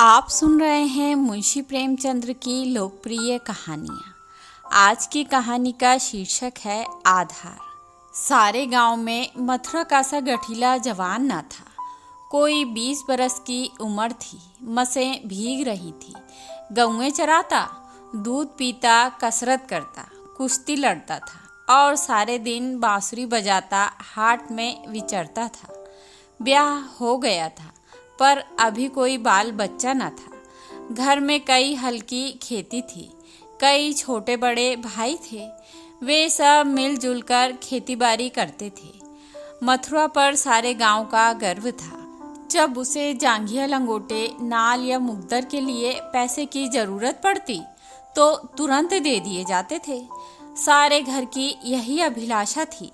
आप सुन रहे हैं मुंशी प्रेमचंद्र की लोकप्रिय कहानियाँ। आज की कहानी का शीर्षक है आधार। सारे गांव में मथुरा का सा गठीला जवान न था। कोई 20 बरस की उम्र थी। मसें भीग रही थी। गौएं चराता, दूध पीता, कसरत करता, कुश्ती लड़ता था और सारे दिन बांसुरी बजाता हाट में विचरता था। ब्याह हो गया था पर अभी कोई बाल बच्चा न था। घर में कई हल्की खेती थी, कई छोटे बड़े भाई थे। वे सब मिलजुल कर खेती बाड़ी करते थे। मथुरा पर सारे गांव का गर्व था। जब उसे जांघिया लंगोटे, नाल या मुकदर के लिए पैसे की जरूरत पड़ती तो तुरंत दे दिए जाते थे। सारे घर की यही अभिलाषा थी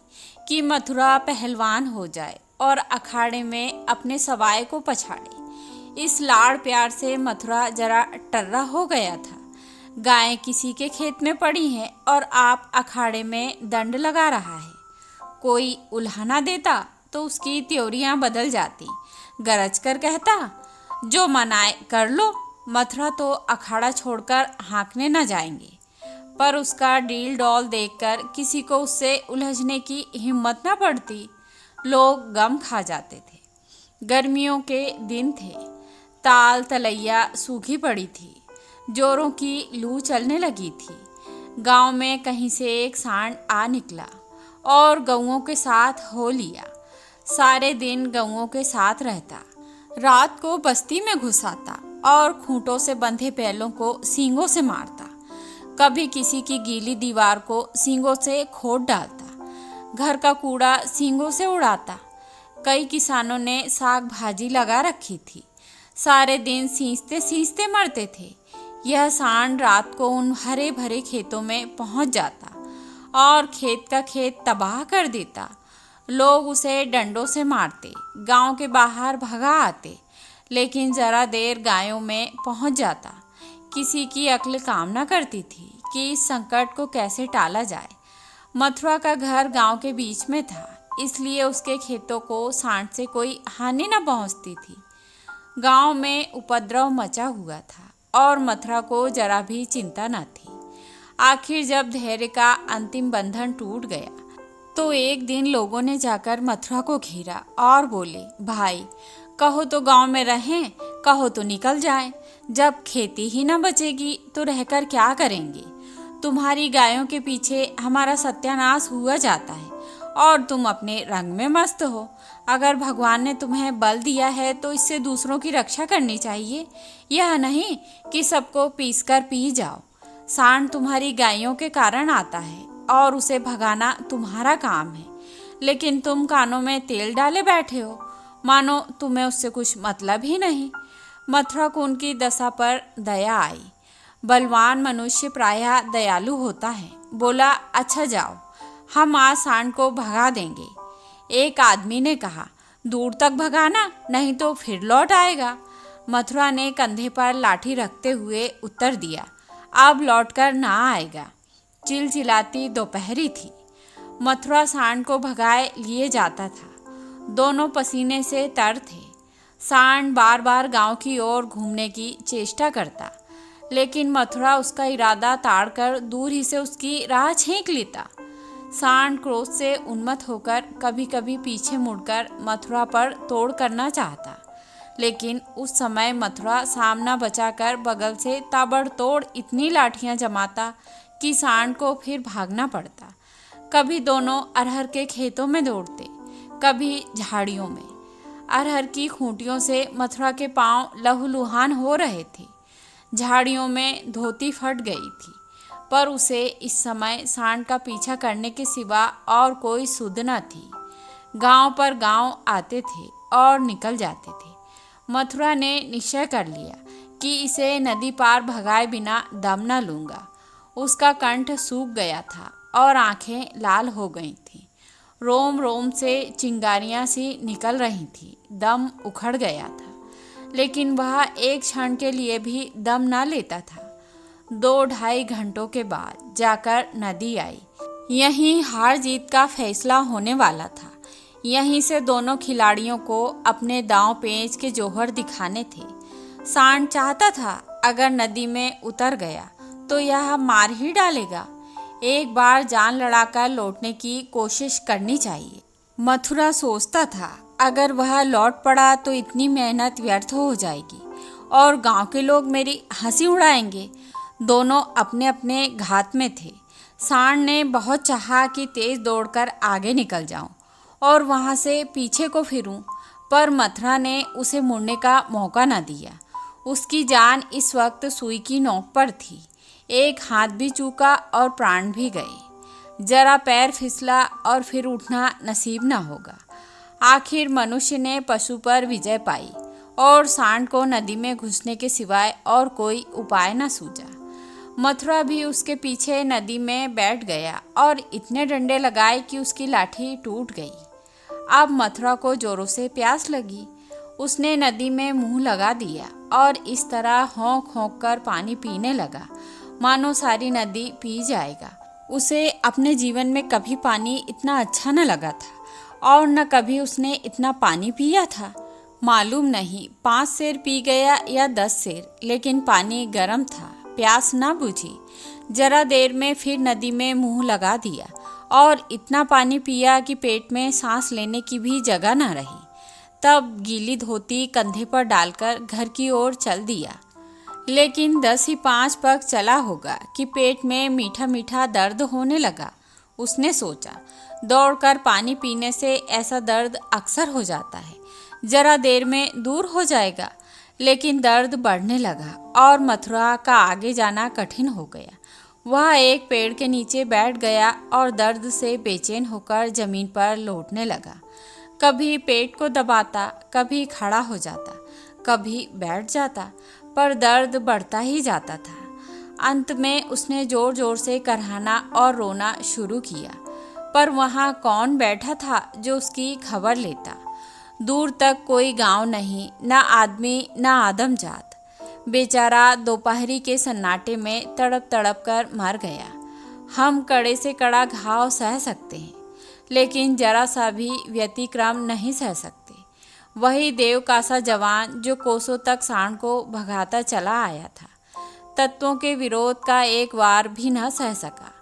कि मथुरा पहलवान हो जाए और अखाड़े में अपने सवाए को पछाड़े। इस लाड़ प्यार से मथुरा जरा टर्रा हो गया था। गायें किसी के खेत में पड़ी हैं और आप अखाड़े में दंड लगा रहा है। कोई उल्हाना देता तो उसकी त्योरियां बदल जाती। गरज कर कहता, जो मनाए कर लो। मथुरा तो अखाड़ा छोड़कर हाँकने न जाएंगे। पर उसका डील डॉल देखकर किसी को उससे उलझने की हिम्मत न पड़ती। लोग गम खा जाते थे। गर्मियों के दिन थे। ताल तलैया सूखी पड़ी थी। जोरों की लू चलने लगी थी। गांव में कहीं से एक सांड आ निकला और गऊओं के साथ हो लिया। सारे दिन गऊओं के साथ रहता। रात को बस्ती में घुस आता और खूंटों से बंधे बैलों को सींगों से मारता। कभी किसी की गीली दीवार को सींगों से खोद डालता। घर का कूड़ा सींगों से उड़ाता। कई किसानों ने साग भाजी लगा रखी थी। सारे दिन सींचते सींचते मरते थे। यह सांड रात को उन हरे भरे खेतों में पहुंच जाता और खेत का खेत तबाह कर देता। लोग उसे डंडों से मारते, गांव के बाहर भगा आते, लेकिन जरा देर गायों में पहुंच जाता। किसी की अक्ल काम न करती थी कि इस संकट को कैसे टाला जाए। मथुरा का घर गांव के बीच में था, इसलिए उसके खेतों को सांड से कोई हानि न पहुंचती थी। गांव में उपद्रव मचा हुआ था और मथुरा को जरा भी चिंता न थी। आखिर जब धैर्य का अंतिम बंधन टूट गया तो एक दिन लोगों ने जाकर मथुरा को घेरा और बोले, भाई कहो तो गांव में रहें, कहो तो निकल जाएं। जब खेती ही न बचेगी तो रहकर क्या करेंगे। तुम्हारी गायों के पीछे हमारा सत्यानाश हुआ जाता है और तुम अपने रंग में मस्त हो। अगर भगवान ने तुम्हें बल दिया है तो इससे दूसरों की रक्षा करनी चाहिए, यह नहीं कि सबको पीसकर पी जाओ। सांड तुम्हारी गायों के कारण आता है और उसे भगाना तुम्हारा काम है, लेकिन तुम कानों में तेल डाले बैठे हो, मानो तुम्हें उससे कुछ मतलब ही नहीं। मथुरा को उनकी दशा पर दया आई। बलवान मनुष्य प्रायः दयालु होता है। बोला, अच्छा जाओ, हम आज सांड को भगा देंगे। एक आदमी ने कहा, दूर तक भगाना, नहीं तो फिर लौट आएगा। मथुरा ने कंधे पर लाठी रखते हुए उत्तर दिया, अब लौटकर ना आएगा। चिलचिलाती दोपहरी थी। मथुरा सांड को भगाए लिए जाता था। दोनों पसीने से तर थे। सांड बार बार गांव की ओर घूमने की चेष्टा करता, लेकिन मथुरा उसका इरादा ताड़कर दूर ही से उसकी राह छींक लेता। सांड क्रोध से उन्मत्त होकर कभी कभी पीछे मुड़कर मथुरा पर तोड़ करना चाहता, लेकिन उस समय मथुरा सामना बचाकर बगल से ताबड़तोड़ इतनी लाठियां जमाता कि सांड को फिर भागना पड़ता। कभी दोनों अरहर के खेतों में दौड़ते, कभी झाड़ियों में। अरहर की खूंटियों से मथुरा के पांव लहूलुहान हो रहे थे। झाड़ियों में धोती फट गई थी, पर उसे इस समय सांड का पीछा करने के सिवा और कोई सुध न थी। गांव पर गांव आते थे और निकल जाते थे। मथुरा ने निश्चय कर लिया कि इसे नदी पार भगाए बिना दम न लूँगा। उसका कंठ सूख गया था और आंखें लाल हो गई थीं। रोम रोम से चिंगारियां सी निकल रही थीं। दम उखड़ गया था, लेकिन वह एक क्षण के लिए भी दम न लेता था। 2-2.5 घंटों के बाद जाकर नदी आई। यहीं हार जीत का फैसला होने वाला था। यहीं से दोनों खिलाड़ियों को अपने दांव पेंच के जौहर दिखाने थे। सांड चाहता था अगर नदी में उतर गया तो यह मार ही डालेगा। एक बार जान लड़ाकर लौटने की कोशिश करनी चाहिए। मथुरा सोचता था अगर वह लौट पड़ा तो इतनी मेहनत व्यर्थ हो जाएगी और गांव के लोग मेरी हंसी उड़ाएंगे। दोनों अपने अपने घात में थे। सांड ने बहुत चाहा कि तेज दौड़कर आगे निकल जाऊं और वहां से पीछे को फिरूं, पर मथुरा ने उसे मुड़ने का मौका न दिया। उसकी जान इस वक्त सुई की नोक पर थी। एक हाथ भी चूका और प्राण भी गए। जरा पैर फिसला और फिर उठना नसीब न होगा। आखिर मनुष्य ने पशु पर विजय पाई और सांड को नदी में घुसने के सिवाय और कोई उपाय न सूझा। मथुरा भी उसके पीछे नदी में बैठ गया और इतने डंडे लगाए कि उसकी लाठी टूट गई। अब मथुरा को जोरों से प्यास लगी। उसने नदी में मुंह लगा दिया और इस तरह होंक होंक कर पानी पीने लगा मानो सारी नदी पी जाएगा। उसे अपने जीवन में कभी पानी इतना अच्छा न लगा था और न कभी उसने इतना पानी पिया था। मालूम नहीं 5 सेर पी गया या 10 सेर, लेकिन पानी गर्म था। प्यास न बुझी। जरा देर में फिर नदी में मुंह लगा दिया और इतना पानी पिया कि पेट में सांस लेने की भी जगह न रही। तब गीली धोती कंधे पर डालकर घर की ओर चल दिया। लेकिन 10 ही 5 पग चला होगा कि पेट में मीठा मीठा दर्द होने लगा। उसने सोचा, दौड़कर पानी पीने से ऐसा दर्द अक्सर हो जाता है, जरा देर में दूर हो जाएगा। लेकिन दर्द बढ़ने लगा और मथुरा का आगे जाना कठिन हो गया। वह एक पेड़ के नीचे बैठ गया और दर्द से बेचैन होकर जमीन पर लौटने लगा। कभी पेट को दबाता, कभी खड़ा हो जाता, कभी बैठ जाता, पर दर्द बढ़ता ही जाता था। अंत में उसने जोर जोर से करहाना और रोना शुरू किया, पर वहाँ कौन बैठा था जो उसकी खबर लेता। दूर तक कोई गांव नहीं, न आदमी न आदमजात। बेचारा दोपहरी के सन्नाटे में तड़प तड़प कर मर गया। हम कड़े से कड़ा घाव सह सकते हैं, लेकिन जरा सा भी व्यतिक्रम नहीं सह सकते। वही देव का सा जवान जो कोसों तक सांड को भगाता चला आया था, तत्वों के विरोध का एक वार भी न सह सका।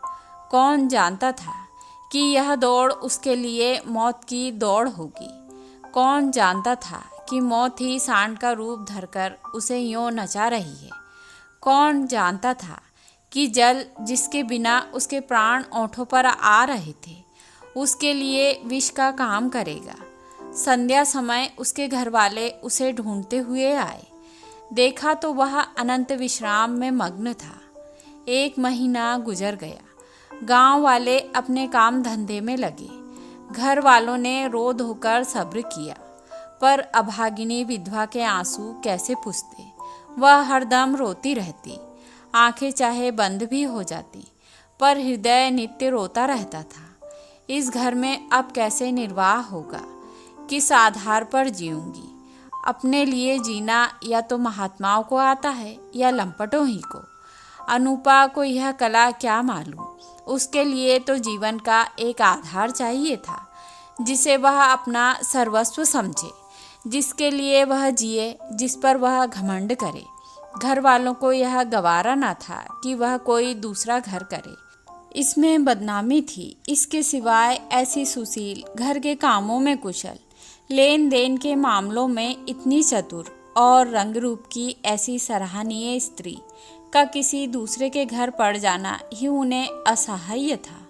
कौन जानता था कि यह दौड़ उसके लिए मौत की दौड़ होगी। कौन जानता था कि मौत ही सांड का रूप धरकर उसे यूं नचा रही है। कौन जानता था कि जल जिसके बिना उसके प्राण ओंठों पर आ रहे थे, उसके लिए विष का काम करेगा। संध्या समय उसके घरवाले उसे ढूंढते हुए आए। देखा तो वह अनंत विश्राम में मग्न था। 1 महीना गुजर गया। गांव वाले अपने काम धंधे में लगे। घर वालों ने रो धोकर सब्र किया, पर अभागिनी विधवा के आंसू कैसे पुछते। वह हरदम रोती रहती। आंखें चाहे बंद भी हो जाती, पर हृदय नित्य रोता रहता था। इस घर में अब कैसे निर्वाह होगा, किस आधार पर जीऊंगी। अपने लिए जीना या तो महात्माओं को आता है या लंपटों ही को। अनूपा को यह कला क्या मालूम। उसके लिए तो जीवन का एक आधार चाहिए था, जिसे वह अपना सर्वस्व समझे, जिसके लिए वह जिए, जिस पर वह घमंड करे। घर वालों को यह गवारा न था कि वह कोई दूसरा घर करे। इसमें बदनामी थी। इसके सिवाय ऐसी सुशील, घर के कामों में कुशल, लेन देन के मामलों में इतनी चतुर और रंग रूप की ऐसी सराहनीय स्त्री का किसी दूसरे के घर पड़ जाना ही उन्हें असह्य था।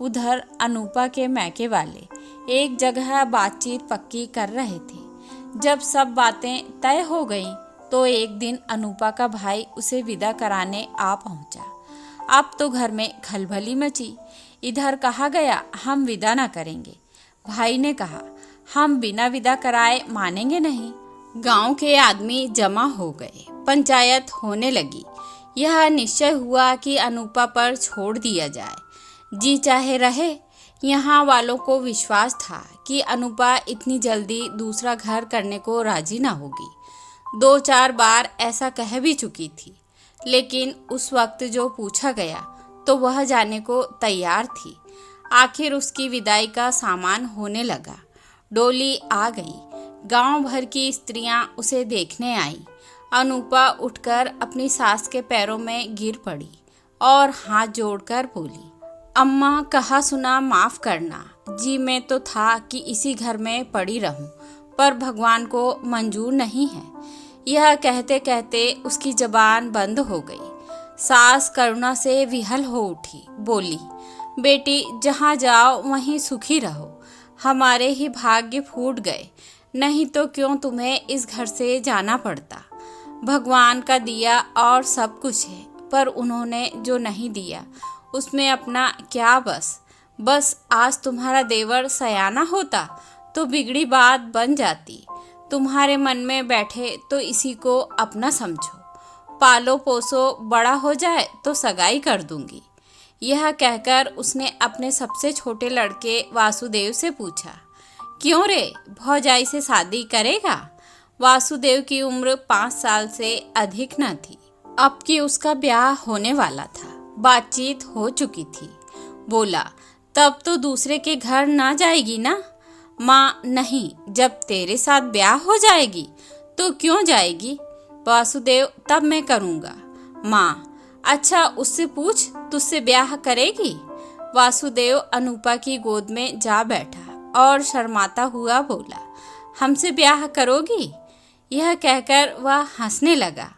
उधर अनूपा के मैके वाले एक जगह बातचीत पक्की कर रहे थे। जब सब बातें तय हो गईं, तो एक दिन अनूपा का भाई उसे विदा कराने आ पहुंचा। अब तो घर में खलबली मची। इधर कहा गया, हम विदा न करेंगे। भाई ने कहा, हम बिना विदा कराए मानेंगे नहीं। गांव के आदमी जमा हो गए। पंचायत होने लगी। यह निश्चय हुआ कि अनूपा पर छोड़ दिया जाए। जी चाहे रहे। यहाँ वालों को विश्वास था कि अनूपा इतनी जल्दी दूसरा घर करने को राजी न होगी। 2-4 बार ऐसा कह भी चुकी थी, लेकिन उस वक्त जो पूछा गया तो वह जाने को तैयार थी। आखिर उसकी विदाई का सामान होने लगा। डोली आ गई। गांव भर की स्त्रियां उसे देखने आईं अनूपा उठकर अपनी सास के पैरों में गिर पड़ी और हाथ जोड़कर बोली, अम्मा कहा सुना माफ करना जी, मैं तो था कि इसी घर में पड़ी रहूं, पर भगवान को मंजूर नहीं है। यह कहते कहते उसकी जबान बंद हो गई। सास करुणा से विहल हो उठी, बोली, बेटी जहाँ जाओ वहीं सुखी रहो, हमारे ही भाग्य फूट गए, नहीं तो क्यों तुम्हें इस घर से जाना पड़ता। भगवान का दिया और सब कुछ है, पर उन्होंने जो नहीं दिया उसमें अपना क्या बस आज तुम्हारा देवर सयाना होता तो बिगड़ी बात बन जाती। तुम्हारे मन में बैठे तो इसी को अपना समझो, पालो पोसो, बड़ा हो जाए तो सगाई कर दूंगी। यह कहकर उसने अपने सबसे छोटे लड़के वासुदेव से पूछा, क्यों रे, भौजाई से शादी करेगा? वासुदेव की उम्र 5 साल से अधिक न थी, अब कि उसका ब्याह होने वाला था, बातचीत हो चुकी थी। बोला, तब तो दूसरे के घर ना जाएगी ना? माँ, नहीं, जब तेरे साथ ब्याह हो जाएगी तो क्यों जाएगी? वासुदेव, तब मैं करूँगा। माँ, अच्छा उससे पूछ, तुझसे ब्याह करेगी? वासुदेव अनूपा की गोद में जा बैठा और शर्माता हुआ बोला, हमसे ब्याह करोगी? यह कहकर वह हंसने लगा,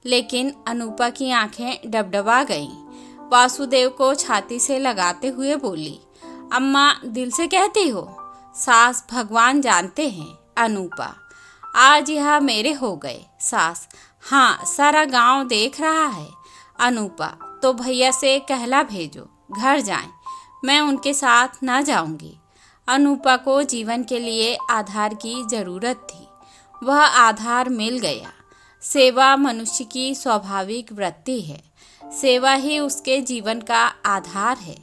लेकिन अनूपा की आंखें डबडबा गईं। वासुदेव को छाती से लगाते हुए बोली, अम्मा दिल से कहती हो? सास, भगवान जानते हैं। अनूपा, आज यह मेरे हो गए। सास, हाँ, सारा गांव देख रहा है। अनूपा, तो भैया से कहला भेजो, घर जाएं, मैं उनके साथ ना जाऊंगी। अनूपा को जीवन के लिए आधार की जरूरत थी, वह आधार मिल गया। सेवा मनुष्य की स्वाभाविक वृत्ति है, सेवा ही उसके जीवन का आधार है।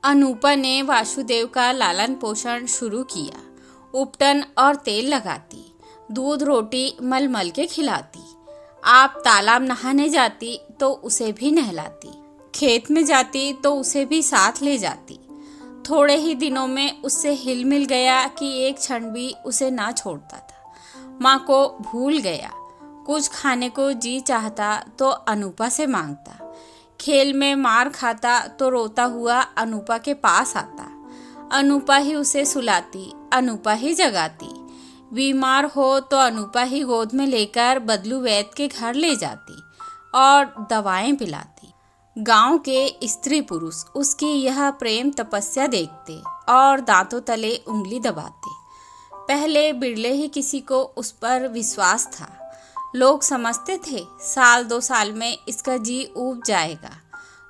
अनूपा ने वासुदेव का लालन पोषण शुरू किया, उपटन और तेल लगाती, दूध रोटी मल मल के खिलाती। आप तालाब नहाने जाती तो उसे भी नहलाती, खेत में जाती तो उसे भी साथ ले जाती। थोड़े ही दिनों में उससे हिल मिल गया कि एक क्षण भी उसे ना छोड़ता था। माँ को भूल गया, कुछ खाने को जी चाहता तो अनूपा से मांगता, खेल में मार खाता तो रोता हुआ अनूपा के पास आता। अनूपा ही उसे सुलाती, अनूपा ही जगाती। बीमार हो तो अनूपा ही गोद में लेकर बदलू वैद्य के घर ले जाती और दवाएं पिलाती। गांव के स्त्री पुरुष उसकी यह प्रेम तपस्या देखते और दांतों तले उंगली दबाते। पहले बिरले ही किसी को उस पर विश्वास था। लोग समझते थे 1-2 साल में इसका जी ऊब जाएगा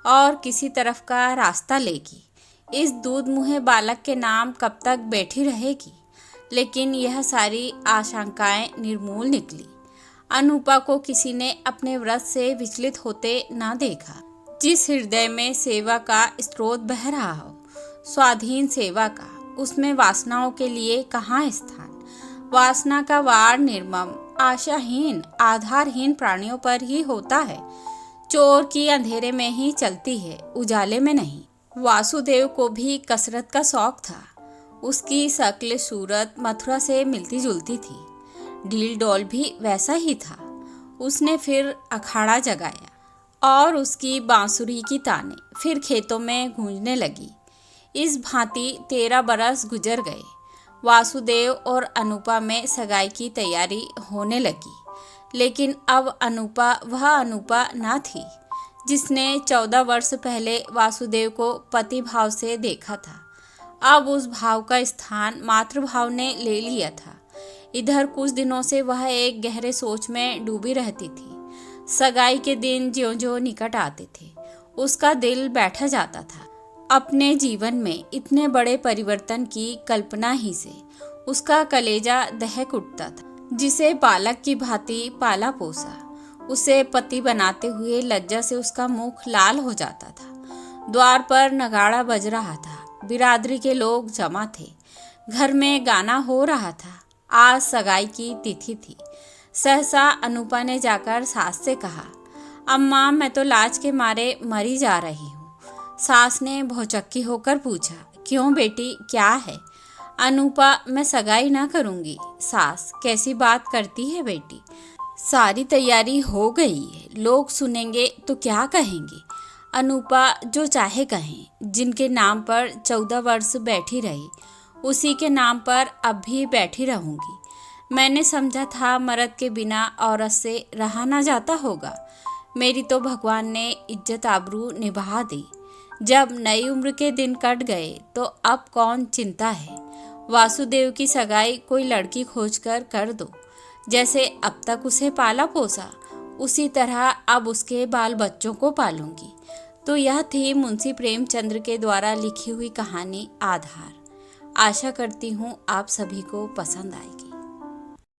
और किसी तरफ का रास्ता लेगी, इस दूध मुँहे बालक के नाम कब तक बैठी रहेगी। लेकिन यह सारी आशंकाएं निर्मूल निकली। अनूपा को किसी ने अपने व्रत से विचलित होते ना देखा। जिस हृदय में सेवा का स्रोत बह रहा हो, स्वाधीन सेवा का, उसमें वासनाओं के लिए कहाँ स्थान। वासना का वार निर्मम, आशाहीन, आधारहीन प्राणियों पर ही होता है। चोर की अंधेरे में ही चलती है, उजाले में नहीं। वासुदेव को भी कसरत का शौक था। उसकी शक्ल सूरत मथुरा से मिलती जुलती थी, ढील डोल भी वैसा ही था। उसने फिर अखाड़ा जगाया और उसकी बांसुरी की ताने फिर खेतों में गूंजने लगी। इस भांति 13 बरस गुजर गए। वासुदेव और अनूपा में सगाई की तैयारी होने लगी, लेकिन अब अनूपा वह अनूपा न थी जिसने 14 वर्ष पहले वासुदेव को पति भाव से देखा था। अब उस भाव का स्थान मातृभाव ने ले लिया था। इधर कुछ दिनों से वह एक गहरे सोच में डूबी रहती थी। सगाई के दिन ज्यों-ज्यों निकट आते थे, उसका दिल बैठा जाता था। अपने जीवन में इतने बड़े परिवर्तन की कल्पना ही से उसका कलेजा दहक उठता था। जिसे बालक की भांति पाला पोसा, उसे पति बनाते हुए लज्जा से उसका मुख लाल हो जाता था। द्वार पर नगाड़ा बज रहा था, बिरादरी के लोग जमा थे, घर में गाना हो रहा था। आज सगाई की तिथि थी। सहसा अनूपा ने जाकर सास से कहा, अम्मा मैं तो लाज के मारे मरी जा रही हूँ। सास ने भौचक्की होकर पूछा, क्यों बेटी, क्या है? अनूपा, मैं सगाई ना करूँगी। सास, कैसी बात करती है बेटी, सारी तैयारी हो गई है, लोग सुनेंगे तो क्या कहेंगे। अनूपा जो चाहे कहें, जिनके नाम पर 14 वर्ष बैठी रही उसी के नाम पर अब भी बैठी रहूंगी। मैंने समझा था मर्द के बिना औरत से रहा ना जाता होगा। मेरी तो भगवान ने इज्जत आबरू निभा दी। जब नई उम्र के दिन कट गए तो अब कौन चिंता है। वासुदेव की सगाई कोई लड़की खोजकर कर दो। जैसे अब तक उसे पाला पोसा, उसी तरह अब उसके बाल बच्चों को पालूंगी। तो यह थी मुंशी प्रेमचंद्र के द्वारा लिखी हुई कहानी आधार। आशा करती हूँ आप सभी को पसंद आएगी।